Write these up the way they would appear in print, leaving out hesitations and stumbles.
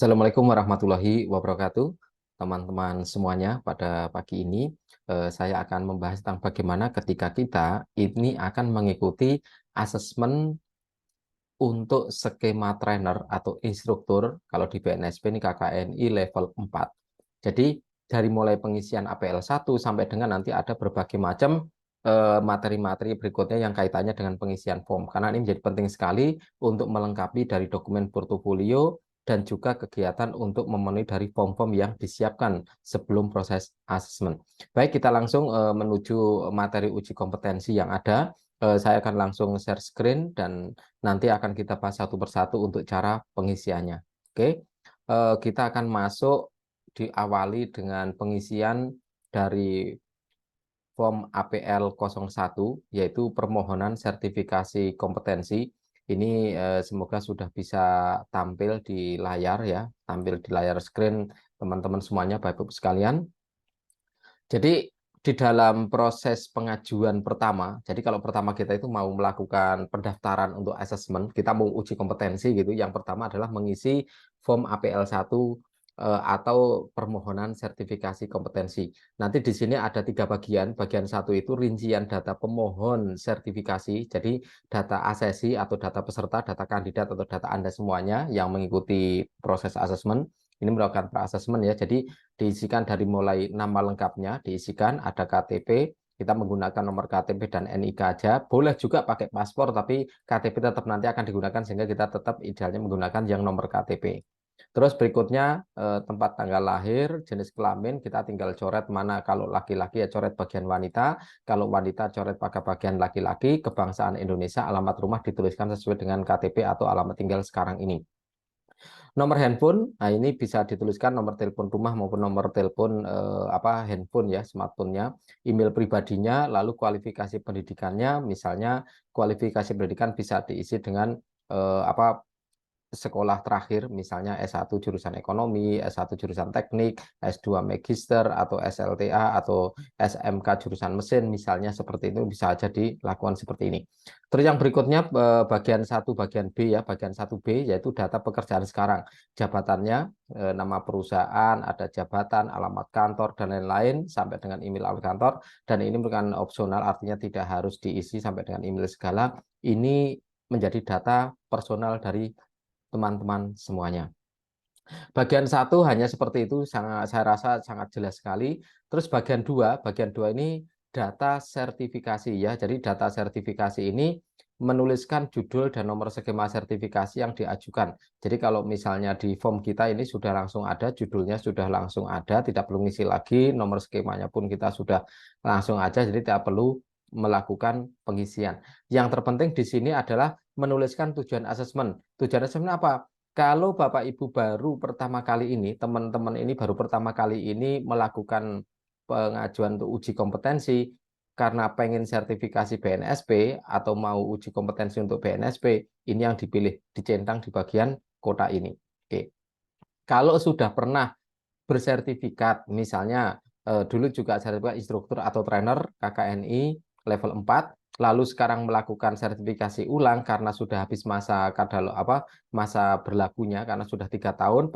Assalamualaikum warahmatullahi wabarakatuh, teman-teman semuanya. Pada pagi ini, saya akan membahas tentang bagaimana ketika kita ini akan mengikuti asesmen untuk skema trainer atau instruktur. Kalau di BNSP ini KKNI level 4. Jadi dari mulai pengisian APL 1 sampai dengan nanti ada berbagai macam materi-materi berikutnya yang kaitannya dengan pengisian form. Karena ini menjadi penting sekali untuk melengkapi dari dokumen portofolio dan juga kegiatan untuk memenuhi dari form-form yang disiapkan sebelum proses asesmen. Baik, kita langsung menuju materi uji kompetensi yang ada. Saya akan langsung share screen dan nanti akan kita bahas satu persatu untuk cara pengisiannya. Oke, kita akan masuk diawali dengan pengisian dari form APL 01, yaitu permohonan sertifikasi kompetensi. Ini semoga sudah bisa tampil di layar ya, tampil di layar screen teman-teman semuanya, Bapak Ibu sekalian. Jadi di dalam proses pengajuan pertama, jadi kalau pertama kita itu mau melakukan pendaftaran untuk asesmen, kita mau uji kompetensi gitu. Yang pertama adalah mengisi form APL 1 atau permohonan sertifikasi kompetensi. Nanti di sini ada 3 bagian. Bagian 1 itu rincian data pemohon sertifikasi, jadi data asesi atau data peserta, data kandidat atau data Anda semuanya yang mengikuti proses asesmen. Ini melakukan pra-asesmen ya. Jadi diisikan dari mulai nama lengkapnya, diisikan ada KTP, kita menggunakan nomor KTP dan NIK aja. Boleh juga pakai paspor, tapi KTP tetap nanti akan digunakan sehingga kita tetap idealnya menggunakan yang nomor KTP. Terus berikutnya tempat tanggal lahir, jenis kelamin, kita tinggal coret mana. Kalau laki-laki ya coret bagian wanita, kalau wanita coret pada bagian laki-laki, kebangsaan Indonesia, alamat rumah dituliskan sesuai dengan KTP atau alamat tinggal sekarang ini. Nomor handphone, nah ini bisa dituliskan nomor telepon rumah maupun nomor telepon handphone ya, smartphone-nya, email pribadinya, lalu kualifikasi pendidikannya, misalnya kualifikasi pendidikan bisa diisi dengan sekolah terakhir, misalnya S1 jurusan ekonomi, S1 jurusan teknik, S2 magister, atau SLTA, atau SMK jurusan mesin, misalnya seperti itu, bisa aja dilakukan seperti ini. Terus yang berikutnya, bagian 1, bagian B ya, bagian 1B, yaitu data pekerjaan sekarang. Jabatannya, nama perusahaan, ada jabatan, alamat kantor, dan lain-lain, sampai dengan email alamat kantor, dan ini merupakan opsional, artinya tidak harus diisi sampai dengan email segala. Ini menjadi data personal dari teman-teman semuanya. Bagian 1 hanya seperti itu, saya rasa sangat jelas sekali. Terus bagian dua ini data sertifikasi ya. Jadi data sertifikasi ini menuliskan judul dan nomor skema sertifikasi yang diajukan. Jadi kalau misalnya di form kita ini sudah langsung ada, judulnya sudah langsung ada, tidak perlu ngisi lagi, nomor skemanya pun kita sudah langsung aja, jadi tidak perlu melakukan pengisian. Yang terpenting di sini adalah menuliskan tujuan asesmen. Tujuan asesmen apa? Kalau Bapak Ibu baru pertama kali ini, teman-teman ini baru pertama kali ini melakukan pengajuan untuk uji kompetensi karena pengen sertifikasi BNSP atau mau uji kompetensi untuk BNSP, ini yang dipilih, dicentang di bagian kotak ini. Oke. Kalau sudah pernah bersertifikat, misalnya dulu juga sertifikat instruktur atau trainer KKNI level 4, lalu sekarang melakukan sertifikasi ulang karena sudah habis masa masa berlakunya karena sudah 3 tahun,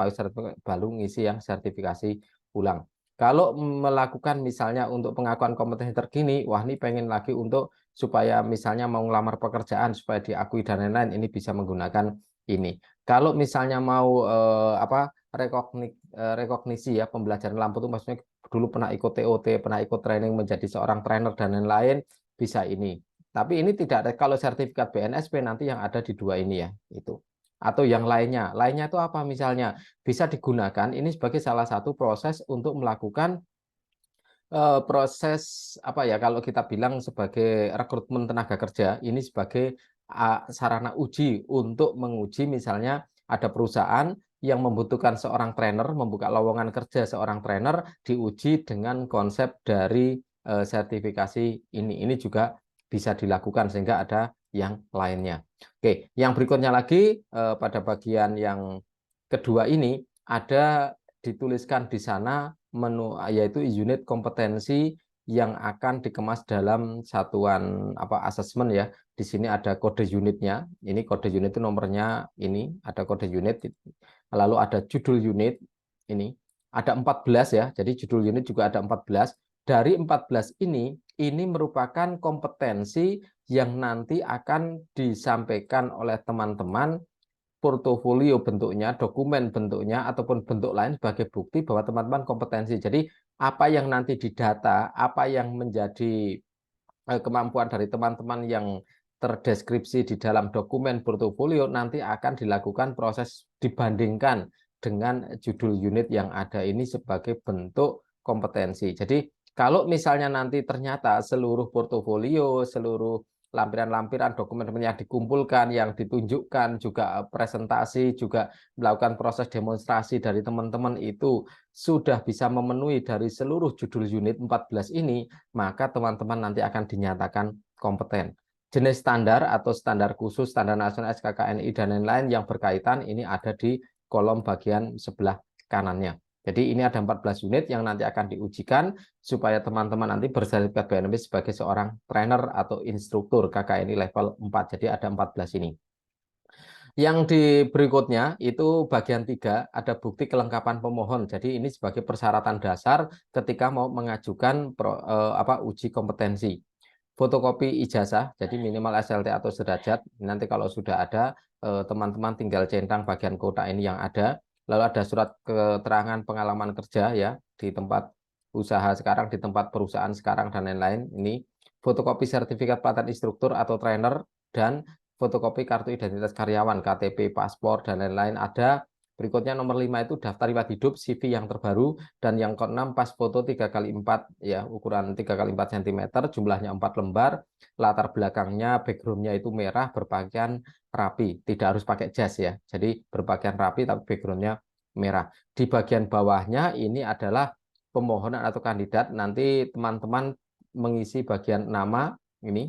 baru ngisi yang sertifikasi ulang. Kalau melakukan misalnya untuk pengakuan kompetensi terkini, wah ini pengen lagi untuk supaya misalnya mau ngelamar pekerjaan supaya diakui dan lain-lain, ini bisa menggunakan ini. Kalau misalnya mau rekognisi ya, pembelajaran lampu itu maksudnya dulu pernah ikut TOT, pernah ikut training menjadi seorang trainer dan lain-lain, bisa ini. Tapi ini tidak ada, kalau sertifikat BNSP nanti yang ada di 2 ini ya, itu. Atau yang lainnya. Lainnya itu apa misalnya? Bisa digunakan ini sebagai salah satu proses untuk melakukan proses apa ya, kalau kita bilang sebagai rekrutmen tenaga kerja, ini sebagai sarana uji untuk menguji misalnya ada perusahaan yang membutuhkan seorang trainer, membuka lowongan kerja seorang trainer, diuji dengan konsep dari sertifikasi ini. Ini juga bisa dilakukan sehingga ada yang lainnya. Oke, yang berikutnya lagi pada bagian yang kedua ini ada dituliskan di sana menu, yaitu unit kompetensi yang akan dikemas dalam satuan asesmen ya. Di sini ada kode unitnya. Ini kode unit itu nomornya ini, ada kode unit. Lalu ada judul unit ini. Ada 14 ya. Jadi judul unit juga ada 14. Dari 14 ini merupakan kompetensi yang nanti akan disampaikan oleh teman-teman, portofolio bentuknya, dokumen bentuknya, ataupun bentuk lain sebagai bukti bahwa teman-teman kompetensi. Jadi apa yang nanti didata, apa yang menjadi kemampuan dari teman-teman yang terdeskripsi di dalam dokumen portofolio nanti akan dilakukan proses dibandingkan dengan judul unit yang ada ini sebagai bentuk kompetensi. Jadi kalau misalnya nanti ternyata seluruh portofolio, seluruh lampiran-lampiran dokumen yang dikumpulkan, yang ditunjukkan, juga presentasi, juga melakukan proses demonstrasi dari teman-teman itu sudah bisa memenuhi dari seluruh judul unit 14 ini, maka teman-teman nanti akan dinyatakan kompeten. Jenis standar atau standar khusus, standar nasional, SKKNI, dan lain-lain yang berkaitan ini ada di kolom bagian sebelah kanannya. Jadi ini ada 14 unit yang nanti akan diujikan supaya teman-teman nanti bersertifikat BNPB sebagai seorang trainer atau instruktur KKNI level 4. Jadi ada 14 ini. Yang di berikutnya itu bagian 3 ada bukti kelengkapan pemohon. Jadi ini sebagai persyaratan dasar ketika mau mengajukan uji kompetensi. Fotokopi ijazah, jadi minimal SLT atau sederajat. Nanti kalau sudah ada, teman-teman tinggal centang bagian kotak ini yang ada. Lalu ada surat keterangan pengalaman kerja ya di tempat usaha sekarang, di tempat perusahaan sekarang, dan lain-lain. Ini fotokopi sertifikat pelatihan instruktur atau trainer, dan fotokopi kartu identitas karyawan, KTP, paspor, dan lain-lain ada. Berikutnya nomor 5 itu daftar riwayat hidup, CV yang terbaru, dan yang keenam pas foto 3x4 ya, ukuran 3x4 cm, jumlahnya 4 lembar, latar belakangnya, backgroundnya itu merah, berpakaian rapi, tidak harus pakai jas ya, jadi berpakaian rapi tapi backgroundnya merah. Di bagian bawahnya ini adalah pemohonan atau kandidat, nanti teman-teman mengisi bagian nama ini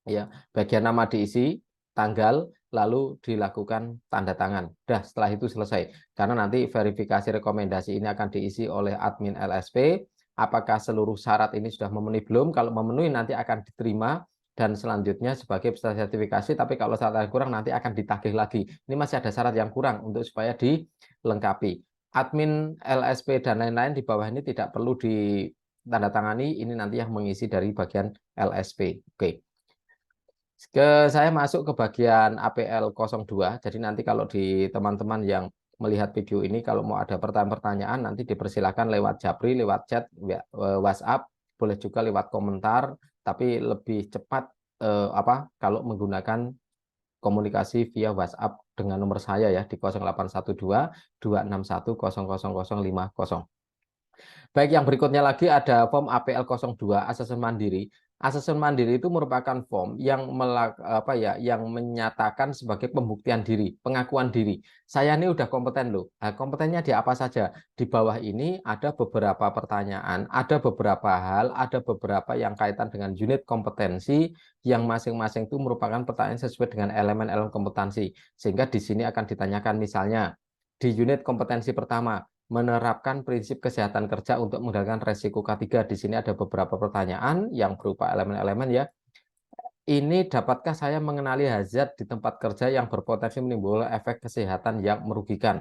ya, bagian nama diisi, tanggal, lalu dilakukan tanda tangan. Dah, setelah itu selesai. Karena nanti verifikasi rekomendasi ini akan diisi oleh admin LSP. Apakah seluruh syarat ini sudah memenuhi belum? Kalau memenuhi nanti akan diterima dan selanjutnya sebagai peserta sertifikasi. Tapi kalau syarat yang kurang nanti akan ditagih lagi. Ini masih ada syarat yang kurang untuk supaya dilengkapi. Admin LSP dan lain-lain di bawah ini tidak perlu ditandatangani. Ini nanti yang mengisi dari bagian LSP. Oke. Saya masuk ke bagian APL 02. Jadi nanti kalau di teman-teman yang melihat video ini, kalau mau ada pertanyaan-pertanyaan, nanti dipersilakan lewat Japri, lewat chat, WhatsApp, boleh juga lewat komentar, tapi lebih cepat kalau menggunakan komunikasi via WhatsApp dengan nomor saya ya di 0812 261 00050. Baik, yang berikutnya lagi ada form APL 02 asesmen mandiri. Asesmen mandiri itu merupakan form yang yang menyatakan sebagai pembuktian diri, pengakuan diri. Saya ini udah kompeten loh. Nah, kompetennya di apa saja? Di bawah ini ada beberapa pertanyaan, ada beberapa hal, ada beberapa yang kaitan dengan unit kompetensi yang masing-masing itu merupakan pertanyaan sesuai dengan elemen-elemen kompetensi. Sehingga di sini akan ditanyakan misalnya di unit kompetensi pertama, menerapkan prinsip kesehatan kerja untuk mengendalikan resiko K3. Di sini ada beberapa pertanyaan yang berupa elemen-elemen ya. Ini dapatkah saya mengenali hazard di tempat kerja yang berpotensi menimbulkan efek kesehatan yang merugikan?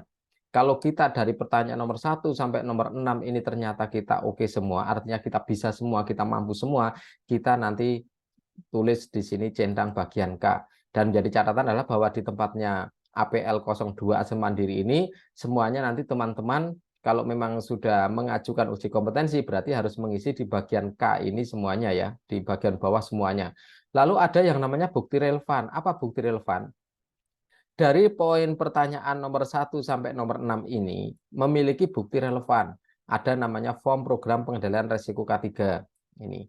Kalau kita dari pertanyaan nomor 1 sampai nomor 6 ini ternyata kita oke semua, artinya kita bisa semua, kita mampu semua, kita nanti tulis di sini centang bagian K. Dan menjadi catatan adalah bahwa di tempatnya APL 02 asesmen mandiri ini semuanya nanti teman-teman kalau memang sudah mengajukan uji kompetensi berarti harus mengisi di bagian K ini semuanya ya, di bagian bawah semuanya. Lalu ada yang namanya bukti relevan. Apa bukti relevan? Dari poin pertanyaan nomor 1 sampai nomor 6 ini memiliki bukti relevan. Ada namanya form program pengendalian resiko K3 ini.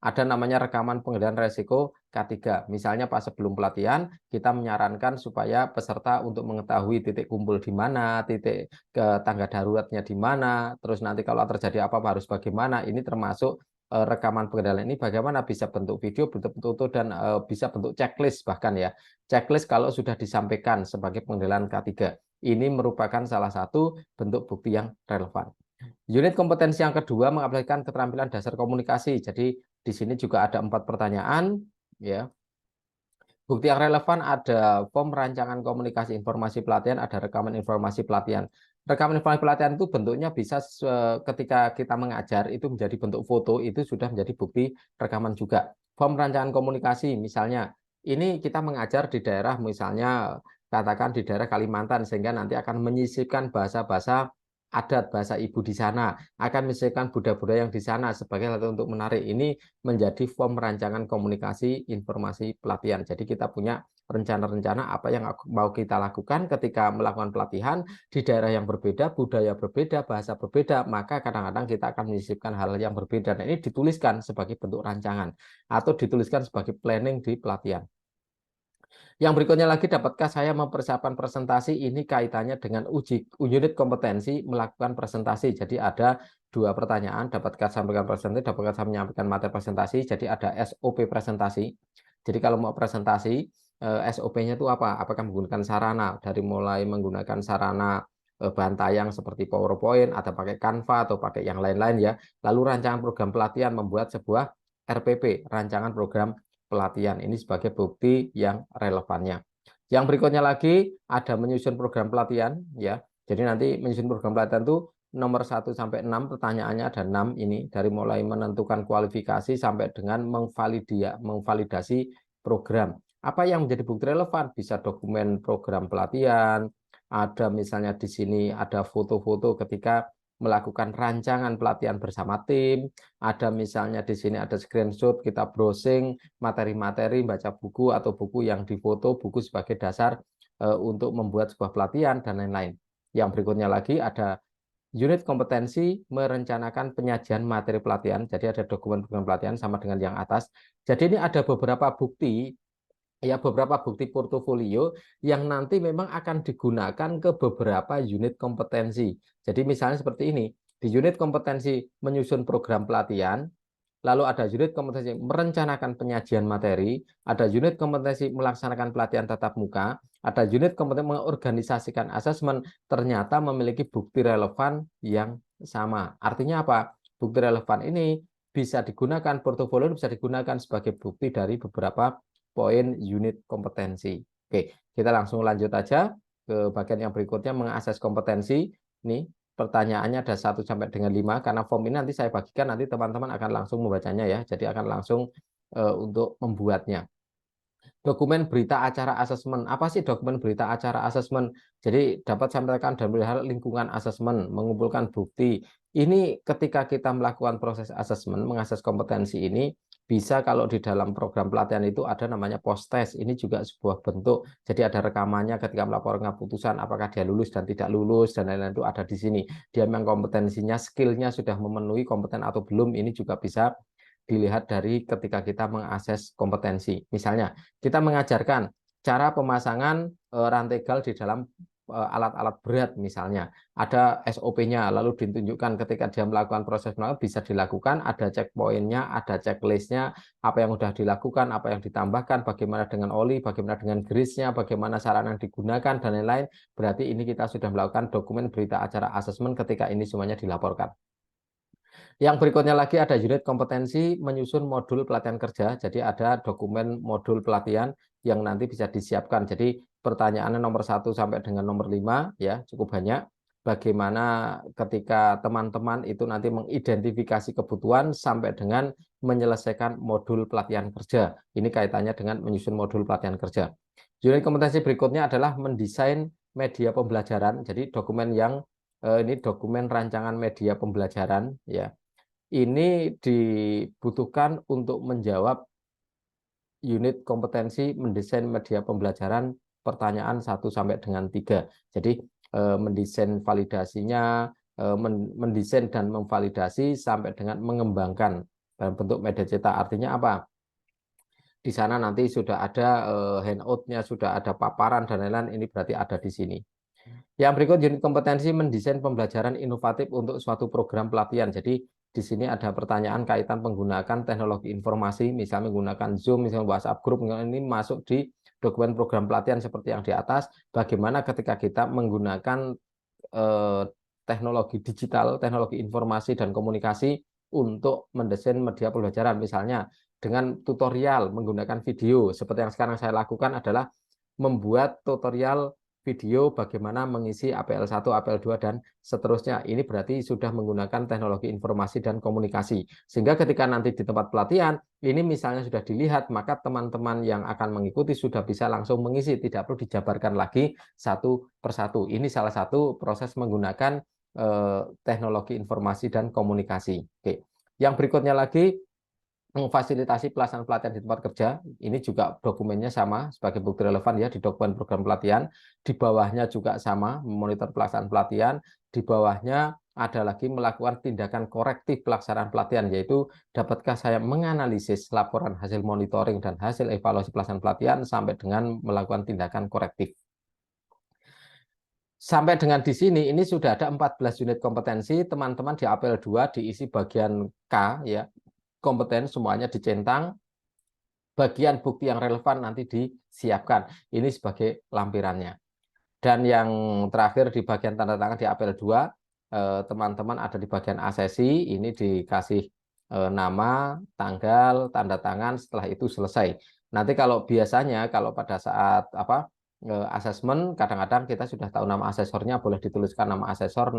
Ada namanya rekaman pengendalian resiko K3. Misalnya pas sebelum pelatihan, kita menyarankan supaya peserta untuk mengetahui titik kumpul di mana, titik ke tangga daruratnya di mana, terus nanti kalau terjadi apa-apa harus bagaimana. Ini termasuk rekaman pengendalian ini bagaimana bisa bentuk video, bentuk foto, dan bisa bentuk checklist bahkan ya. Checklist kalau sudah disampaikan sebagai pengendalian K3. Ini merupakan salah satu bentuk bukti yang relevan. Unit kompetensi yang kedua mengaplikasikan keterampilan dasar komunikasi. Jadi di sini juga ada 4 pertanyaan, ya. Bukti yang relevan ada form rancangan komunikasi informasi pelatihan, ada rekaman informasi pelatihan. Rekaman informasi pelatihan itu bentuknya bisa ketika kita mengajar itu menjadi bentuk foto, itu sudah menjadi bukti rekaman juga. Form rancangan komunikasi misalnya, ini kita mengajar di daerah misalnya katakan di daerah Kalimantan sehingga nanti akan menyisipkan bahasa-bahasa adat, bahasa ibu di sana, akan menyisipkan budaya-budaya yang di sana sebagai alat untuk menarik. Ini menjadi form rancangan komunikasi informasi pelatihan. Jadi kita punya rencana-rencana apa yang mau kita lakukan ketika melakukan pelatihan di daerah yang berbeda, budaya berbeda, bahasa berbeda, maka kadang-kadang kita akan menyisipkan hal yang berbeda. Dan ini dituliskan sebagai bentuk rancangan atau dituliskan sebagai planning di pelatihan. Yang berikutnya lagi, dapatkah saya mempersiapkan presentasi? Ini kaitannya dengan uji unit kompetensi melakukan presentasi. Jadi ada 2 pertanyaan, dapatkah saya sampaikan presentasi, dapatkah saya menyampaikan materi presentasi. Jadi ada SOP presentasi. Jadi kalau mau presentasi, SOP-nya itu apa? Apakah menggunakan sarana, dari mulai menggunakan sarana bahan tayang seperti PowerPoint, atau pakai Canva, atau pakai yang lain-lain ya. Lalu rancangan program pelatihan, membuat sebuah RPP, rancangan program pelatihan. Ini sebagai bukti yang relevannya. Yang berikutnya lagi ada menyusun program pelatihan ya. Jadi nanti menyusun program pelatihan itu nomor 1 sampai 6, pertanyaannya ada 6 ini, dari mulai menentukan kualifikasi sampai dengan mengvalidasi program. Apa yang menjadi bukti relevan? Bisa dokumen program pelatihan, ada misalnya di sini ada foto-foto ketika melakukan rancangan pelatihan bersama tim, ada misalnya di sini ada screenshot kita browsing materi-materi, baca buku atau buku yang difoto, buku sebagai dasar untuk membuat sebuah pelatihan dan lain-lain. Yang berikutnya lagi ada unit kompetensi merencanakan penyajian materi pelatihan. Jadi ada dokumen program pelatihan sama dengan yang atas. Jadi ini ada beberapa bukti, ya, beberapa bukti portofolio yang nanti memang akan digunakan ke beberapa unit kompetensi. Jadi misalnya seperti ini, di unit kompetensi menyusun program pelatihan, lalu ada unit kompetensi merencanakan penyajian materi, ada unit kompetensi melaksanakan pelatihan tatap muka, ada unit kompetensi mengorganisasikan asesmen, ternyata memiliki bukti relevan yang sama. Artinya apa? Bukti relevan ini bisa digunakan, portofolio bisa digunakan sebagai bukti dari beberapa poin unit kompetensi. Oke, kita langsung lanjut aja ke bagian yang berikutnya, mengakses kompetensi. Ini pertanyaannya ada 1 sampai dengan 5, karena form ini nanti saya bagikan, nanti teman-teman akan langsung membacanya ya. Jadi akan langsung untuk membuatnya. Dokumen berita acara asesmen. Apa sih dokumen berita acara asesmen? Jadi dapat sampaikan dan melihat lingkungan asesmen, mengumpulkan bukti. Ini ketika kita melakukan proses asesmen, mengakses kompetensi ini, bisa kalau di dalam program pelatihan itu ada namanya post test. Ini juga sebuah bentuk. Jadi ada rekamannya ketika melaporkan keputusan, apakah dia lulus dan tidak lulus, dan lain-lain itu ada di sini. Dia memang kompetensinya, skillnya sudah memenuhi, kompeten atau belum, ini juga bisa dilihat dari ketika kita mengakses kompetensi. Misalnya, kita mengajarkan cara pemasangan rantai gal di dalam alat-alat berat misalnya. Ada SOP-nya, lalu ditunjukkan ketika dia melakukan proses melakukan bisa dilakukan, ada checkpoint-nya, ada checklist-nya, apa yang sudah dilakukan, apa yang ditambahkan, bagaimana dengan oli, bagaimana dengan grease-nya, bagaimana sarana yang digunakan, dan lain-lain. Berarti ini kita sudah melakukan dokumen berita acara asesmen ketika ini semuanya dilaporkan. Yang berikutnya lagi ada unit kompetensi menyusun modul pelatihan kerja. Jadi ada dokumen modul pelatihan yang nanti bisa disiapkan. Jadi pertanyaannya nomor 1 sampai dengan nomor 5 ya, cukup banyak. Bagaimana ketika teman-teman itu nanti mengidentifikasi kebutuhan sampai dengan menyelesaikan modul pelatihan kerja. Ini kaitannya dengan menyusun modul pelatihan kerja. Unit kompetensi berikutnya adalah mendesain media pembelajaran. Jadi dokumen yang ini dokumen rancangan media pembelajaran ya. Ini dibutuhkan untuk menjawab unit kompetensi mendesain media pembelajaran pertanyaan 1 sampai dengan 3. Jadi mendesain validasinya, mendesain dan memvalidasi sampai dengan mengembangkan dalam bentuk media cetak. Artinya apa? Di sana nanti sudah ada handout-nya, sudah ada paparan dan lain-lain, ini berarti ada di sini. Yang berikut unit kompetensi mendesain pembelajaran inovatif untuk suatu program pelatihan. Jadi di sini ada pertanyaan kaitan penggunaan teknologi informasi, misalnya menggunakan Zoom, misalnya WhatsApp Group, ini masuk di dokumen program pelatihan seperti yang di atas. Bagaimana ketika kita menggunakan teknologi digital, teknologi informasi dan komunikasi untuk mendesain media pembelajaran. Misalnya dengan tutorial menggunakan video, seperti yang sekarang saya lakukan adalah membuat tutorial video bagaimana mengisi APL 1, APL 2, dan seterusnya. Ini berarti sudah menggunakan teknologi informasi dan komunikasi. Sehingga ketika nanti di tempat pelatihan, ini misalnya sudah dilihat, maka teman-teman yang akan mengikuti sudah bisa langsung mengisi, tidak perlu dijabarkan lagi satu persatu. Ini salah satu proses menggunakan teknologi informasi dan komunikasi. Oke. Yang berikutnya lagi, memfasilitasi pelaksanaan pelatihan di tempat kerja. Ini juga dokumennya sama sebagai bukti relevan ya di dokumen program pelatihan. Di bawahnya juga sama, memonitor pelaksanaan pelatihan. Di bawahnya ada lagi melakukan tindakan korektif pelaksanaan pelatihan, yaitu dapatkah saya menganalisis laporan hasil monitoring dan hasil evaluasi pelaksanaan pelatihan sampai dengan melakukan tindakan korektif. Sampai dengan di sini, ini sudah ada 14 unit kompetensi. Teman-teman di APL 2 diisi bagian K, ya, kompeten semuanya dicentang, bagian bukti yang relevan nanti disiapkan. Ini sebagai lampirannya. Dan yang terakhir di bagian tanda tangan di APL 2, teman-teman ada di bagian asesi, ini dikasih nama, tanggal, tanda tangan, setelah itu selesai. Nanti kalau biasanya, kalau pada saat asesmen, kadang-kadang kita sudah tahu nama asesornya, boleh dituliskan nama asesor,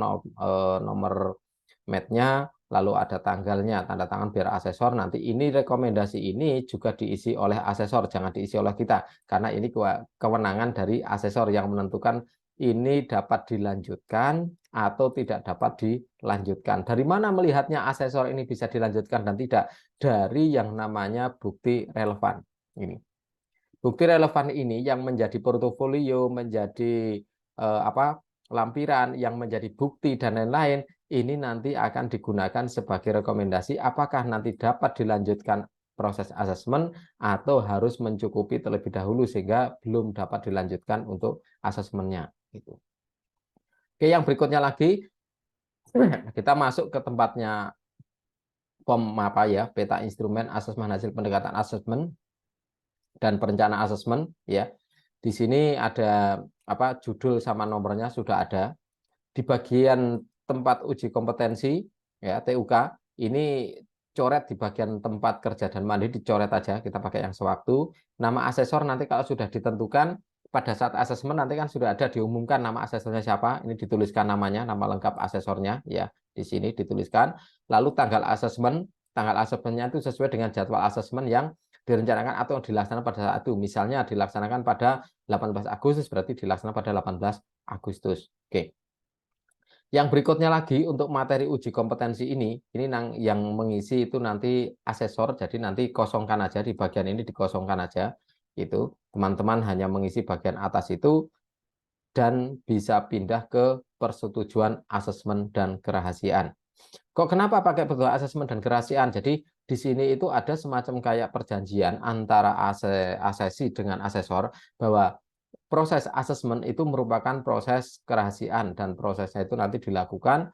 nomor matnya, lalu ada tanggalnya, tanda tangan biar asesor. Nanti ini rekomendasi ini juga diisi oleh asesor, jangan diisi oleh kita, karena ini kewenangan dari asesor yang menentukan ini dapat dilanjutkan atau tidak dapat dilanjutkan. Dari mana melihatnya asesor ini bisa dilanjutkan dan tidak? Dari yang namanya bukti relevan. Ini bukti relevan ini yang menjadi portofolio, menjadi lampiran, yang menjadi bukti dan lain-lain, ini nanti akan digunakan sebagai rekomendasi apakah nanti dapat dilanjutkan proses asesmen atau harus mencukupi terlebih dahulu sehingga belum dapat dilanjutkan untuk asesmennya. Gitu. Oke, yang berikutnya lagi, kita masuk ke tempatnya peta instrumen asesmen hasil pendekatan asesmen dan perencanaan asesmen, ya. Di sini ada judul sama nomornya sudah ada. Di bagian tempat uji kompetensi, ya, TUK, ini coret di bagian tempat kerja dan mandi, dicoret aja, kita pakai yang sewaktu. Nama asesor nanti kalau sudah ditentukan pada saat asesmen nanti kan sudah ada diumumkan nama asesornya siapa, ini dituliskan namanya, nama lengkap asesornya, ya, di sini dituliskan. Lalu tanggal asesmennya itu sesuai dengan jadwal asesmen yang direncanakan atau dilaksanakan pada saat itu. Misalnya dilaksanakan pada 18 Agustus, berarti dilaksanakan pada 18 Agustus. Oke. Yang berikutnya lagi untuk materi uji kompetensi ini yang mengisi itu nanti asesor, jadi nanti kosongkan aja di bagian ini, dikosongkan aja. Itu teman-teman hanya mengisi bagian atas itu dan bisa pindah ke persetujuan asesmen dan kerahasiaan. Kok kenapa pakai persetujuan asesmen dan kerahasiaan? Jadi di sini itu ada semacam kayak perjanjian antara asesi dengan asesor bahwa proses asesmen itu merupakan proses kerahasiaan dan prosesnya itu nanti dilakukan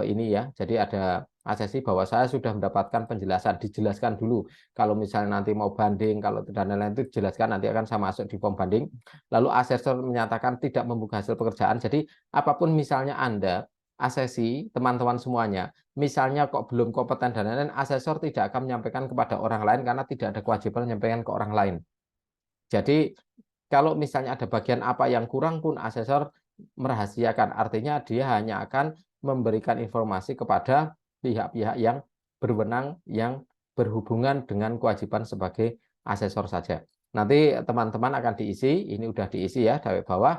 ini ya. Jadi ada asesi bahwa saya sudah mendapatkan penjelasan, dijelaskan dulu. Kalau misalnya nanti mau banding, kalau dan lain-lain itu dijelaskan nanti akan saya masuk di form banding. Lalu asesor menyatakan tidak membuka hasil pekerjaan. Jadi apapun misalnya Anda asesi teman-teman semuanya, misalnya kok belum kompeten dan lain-lain, asesor tidak akan menyampaikan kepada orang lain karena tidak ada kewajiban menyampaikan ke orang lain. Jadi kalau misalnya ada bagian apa yang kurang pun asesor merahasiakan, artinya dia hanya akan memberikan informasi kepada pihak-pihak yang berwenang yang berhubungan dengan kewajiban sebagai asesor saja. Nanti teman-teman akan diisi, ini udah diisi ya dari bawah.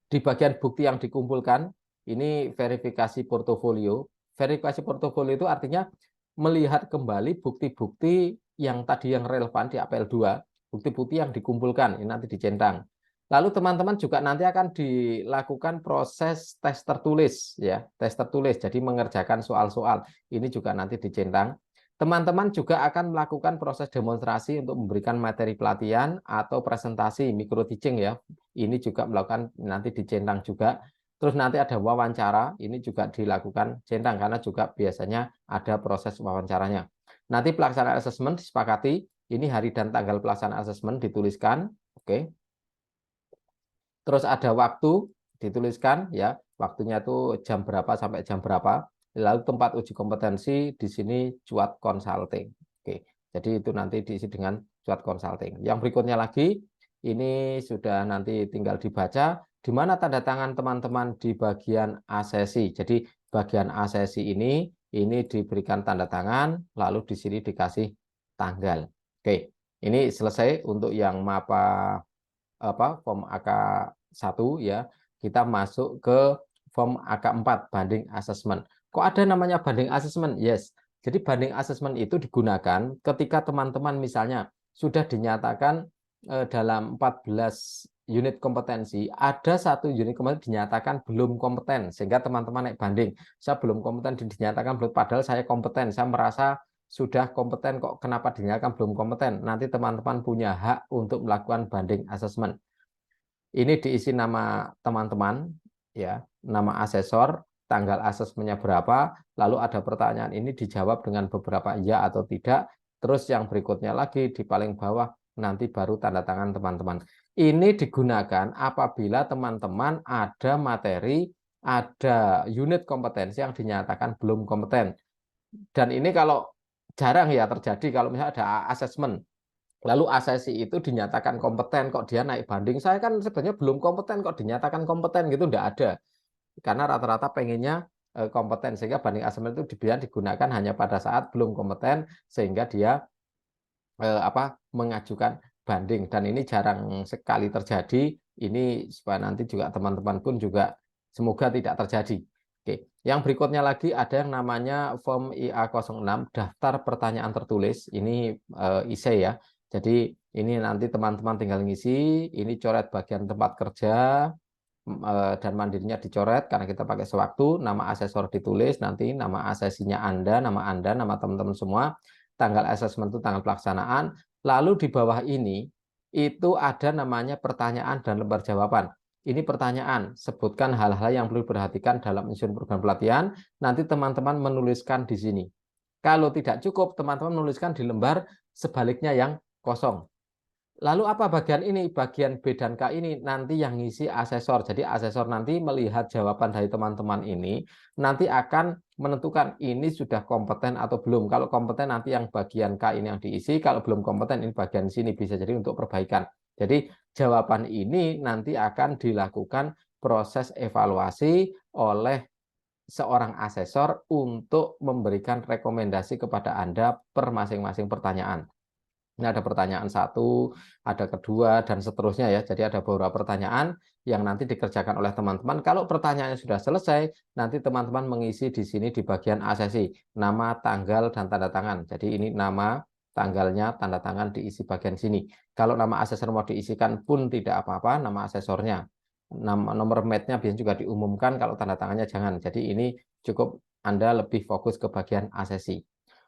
Di bagian bukti yang dikumpulkan, ini verifikasi portofolio. Verifikasi portofolio itu artinya melihat kembali bukti-bukti yang tadi yang relevan di APL 2, bukti-bukti yang dikumpulkan, ini nanti dicentang. Lalu teman-teman juga nanti akan dilakukan proses tes tertulis, ya, tes tertulis. Jadi mengerjakan soal-soal, ini juga nanti dicentang. Teman-teman juga akan melakukan proses demonstrasi untuk memberikan materi pelatihan atau presentasi micro teaching ya. Ini juga melakukan nanti dicentang juga. Terus nanti ada wawancara, ini juga dilakukan centang karena juga biasanya ada proses wawancaranya. Nanti pelaksanaan asesmen disepakati, ini hari dan tanggal pelaksanaan asesmen dituliskan, oke. Terus ada waktu, dituliskan ya, waktunya itu jam berapa sampai jam berapa. Lalu tempat uji kompetensi di sini Cuat Consulting. Oke, jadi itu nanti diisi dengan Cuat Consulting. Yang berikutnya lagi, ini sudah nanti tinggal dibaca, di mana tanda tangan teman-teman di bagian asesi. Jadi bagian asesi ini diberikan tanda tangan, lalu di sini dikasih tanggal. Oke, ini selesai untuk yang mapa form AK1 ya. Kita masuk ke form AK4 banding assessment. Kok ada namanya banding assessment? Yes. Jadi banding assessment itu digunakan ketika teman-teman misalnya sudah dinyatakan dalam 14 unit kompetensi, ada satu unit kompetensi dinyatakan belum kompeten, sehingga teman-teman naik banding. Saya belum kompeten, dinyatakan belum, padahal saya kompeten. Saya merasa sudah kompeten, kok kenapa dinyatakan belum kompeten? Nanti teman-teman punya hak untuk melakukan banding assessment. Ini diisi nama teman-teman, ya, nama asesor, tanggal asesmennya berapa, lalu ada pertanyaan ini dijawab dengan beberapa ya atau tidak. Terus yang berikutnya lagi di paling bawah nanti baru tanda tangan teman-teman. Ini digunakan apabila teman-teman ada materi, ada unit kompetensi yang dinyatakan belum kompeten. Dan ini kalau jarang ya terjadi, kalau misalnya ada asesmen, lalu asesi itu dinyatakan kompeten, kok dia naik banding. Saya kan sebenarnya belum kompeten, kok dinyatakan kompeten gitu, enggak ada. Karena rata-rata pengennya kompeten, sehingga banding asesmen itu digunakan hanya pada saat belum kompeten, sehingga dia mengajukan banding. Dan ini jarang sekali terjadi. Ini supaya nanti juga teman-teman pun juga semoga tidak terjadi. Oke, yang berikutnya lagi ada yang namanya form IA06, daftar pertanyaan tertulis. Ini IC ya. Jadi ini nanti teman-teman tinggal ngisi, ini coret bagian tempat kerja, dan mandirinya dicoret karena kita pakai sewaktu, nama asesor ditulis, nanti nama asesinya Anda, nama teman-teman semua, tanggal asesmen itu tanggal pelaksanaan, lalu di bawah ini itu ada namanya pertanyaan dan lembar jawaban. Ini pertanyaan, sebutkan hal-hal yang perlu diperhatikan dalam menyusun program pelatihan, nanti teman-teman menuliskan di sini. Kalau tidak cukup, teman-teman menuliskan di lembar sebaliknya yang kosong. Lalu apa bagian ini? Bagian B dan K ini nanti yang ngisi asesor. Jadi asesor nanti melihat jawaban dari teman-teman ini, nanti akan menentukan ini sudah kompeten atau belum. Kalau kompeten nanti yang bagian K ini yang diisi, kalau belum kompeten ini bagian sini, bisa jadi untuk perbaikan. Jadi jawaban ini nanti akan dilakukan proses evaluasi oleh seorang asesor untuk memberikan rekomendasi kepada Anda per masing-masing pertanyaan. Ini ada pertanyaan satu, ada kedua, dan seterusnya ya. Jadi ada beberapa pertanyaan yang nanti dikerjakan oleh teman-teman. Kalau pertanyaannya sudah selesai, nanti teman-teman mengisi di sini di bagian asesi, nama, tanggal, dan tanda tangan. Jadi ini nama, tanggalnya, tanda tangan diisi bagian sini. Kalau nama asesor mau diisikan pun tidak apa-apa, nama asesornya. Nomor matnya biasanya juga diumumkan, kalau tanda tangannya jangan. Jadi ini cukup Anda lebih fokus ke bagian asesi.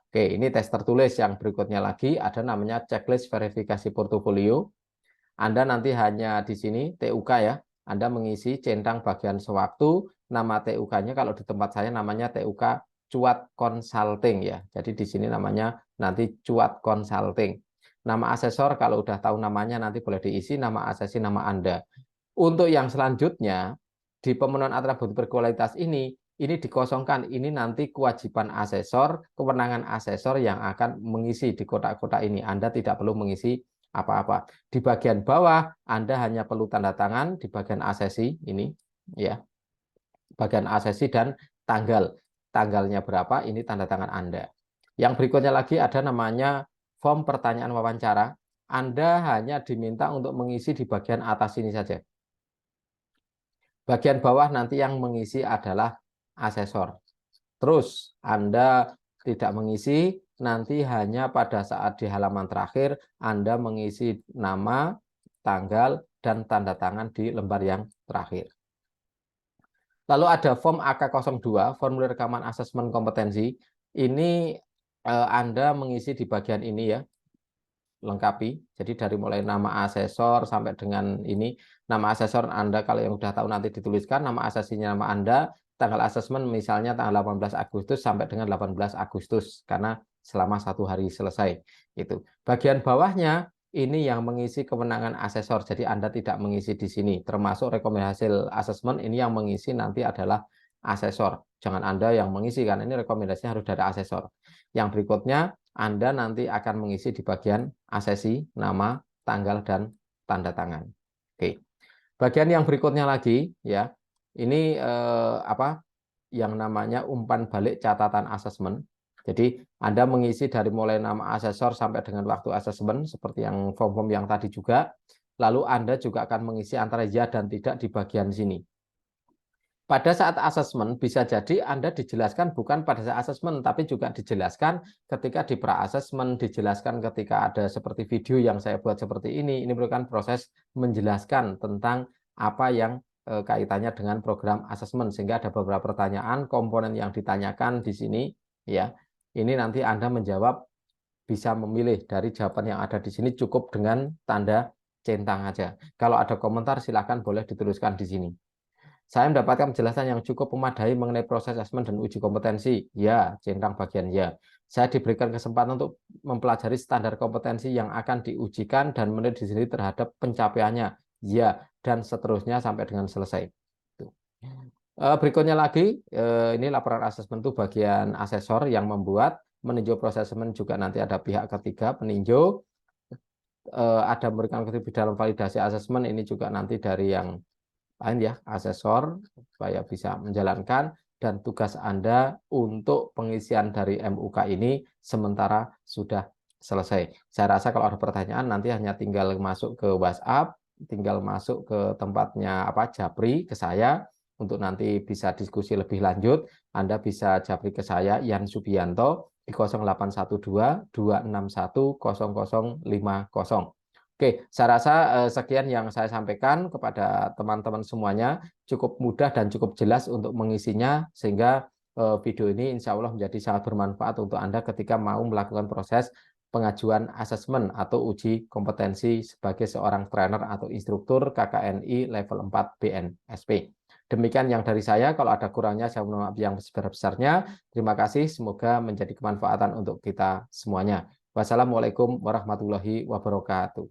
Oke, ini tes tertulis. Yang berikutnya lagi ada namanya checklist verifikasi portofolio. Anda nanti hanya di sini TUK ya. Anda mengisi centang bagian sewaktu, nama TUK-nya kalau di tempat saya namanya TUK Cuat Consulting ya. Jadi di sini namanya nanti Cuat Consulting. Nama asesor kalau udah tahu namanya nanti boleh diisi, nama asesi, nama Anda. Untuk yang selanjutnya di pemenuhan atribut berkualitas ini dikosongkan, ini nanti kewajiban asesor, kewenangan asesor yang akan mengisi di kotak-kotak ini. Anda tidak perlu mengisi apa-apa. Di bagian bawah Anda hanya perlu tanda tangan di bagian asesi ini ya. Bagian asesi dan tanggal. Tanggalnya berapa, ini tanda tangan Anda. Yang berikutnya lagi ada namanya form pertanyaan wawancara. Anda hanya diminta untuk mengisi di bagian atas ini saja. Bagian bawah nanti yang mengisi adalah asesor. Terus Anda tidak mengisi, nanti hanya pada saat di halaman terakhir Anda mengisi nama, tanggal, dan tanda tangan di lembar yang terakhir. Lalu ada form AK02, formulir rekaman asesmen kompetensi. Ini Anda mengisi di bagian ini ya, lengkapi. Jadi dari mulai nama asesor sampai dengan ini, nama asesor Anda kalau yang sudah tahu nanti dituliskan, nama asesinya nama Anda, tanggal asesmen misalnya tanggal 18 Agustus sampai dengan 18 Agustus, karena selama 1 hari selesai. Itu. Bagian bawahnya ini yang mengisi kewenangan asesor. Jadi Anda tidak mengisi di sini. Termasuk rekomendasi hasil asesmen ini yang mengisi nanti adalah asesor. Jangan Anda yang mengisi, karena ini rekomendasinya harus dari asesor. Yang berikutnya, Anda nanti akan mengisi di bagian asesi, nama, tanggal, dan tanda tangan. Oke. Bagian yang berikutnya lagi, ya, ini yang namanya umpan balik catatan asesmen. Jadi Anda mengisi dari mulai nama asesor sampai dengan waktu asesmen seperti yang form-form yang tadi juga. Lalu Anda juga akan mengisi antara ya dan tidak di bagian sini. Pada saat asesmen bisa jadi Anda dijelaskan bukan pada saat asesmen, tapi juga dijelaskan ketika di pra-asesmen, dijelaskan ketika ada seperti video yang saya buat seperti ini. Ini merupakan proses menjelaskan tentang apa yang kaitannya dengan program asesmen, sehingga ada beberapa pertanyaan, komponen yang ditanyakan di sini, ya. Ini nanti Anda menjawab, bisa memilih dari jawaban yang ada di sini cukup dengan tanda centang aja. Kalau ada komentar silakan boleh dituliskan di sini. Saya mendapatkan penjelasan yang cukup memadai mengenai proses asesmen dan uji kompetensi. Ya, centang bagian ya. Saya diberikan kesempatan untuk mempelajari standar kompetensi yang akan diujikan dan menilai di sini terhadap pencapaiannya. Ya, dan seterusnya sampai dengan selesai. Berikutnya lagi, ini laporan asesmen itu bagian asesor yang membuat, meninjau proses asesmen juga nanti ada pihak ketiga peninjau, ada memberikan kontribusi dalam validasi asesmen, ini juga nanti dari yang lain ya, asesor, supaya bisa menjalankan, dan tugas Anda untuk pengisian dari MUK ini sementara sudah selesai. Saya rasa kalau ada pertanyaan nanti hanya tinggal masuk ke WhatsApp, tinggal masuk ke tempatnya Japri ke saya untuk nanti bisa diskusi lebih lanjut. Anda bisa japri ke saya Yan Subianto di 0812 261 0050. Oke, saya rasa sekian yang saya sampaikan kepada teman-teman semuanya. Cukup mudah dan cukup jelas untuk mengisinya, sehingga video ini insya Allah menjadi sangat bermanfaat untuk Anda ketika mau melakukan proses pengajuan asesmen atau uji kompetensi sebagai seorang trainer atau instruktur KKNI level 4 BNSP. Demikian yang dari saya, kalau ada kurangnya saya mohon maaf yang sebesar-besarnya. Terima kasih, semoga menjadi kemanfaatan untuk kita semuanya. Wassalamualaikum warahmatullahi wabarakatuh.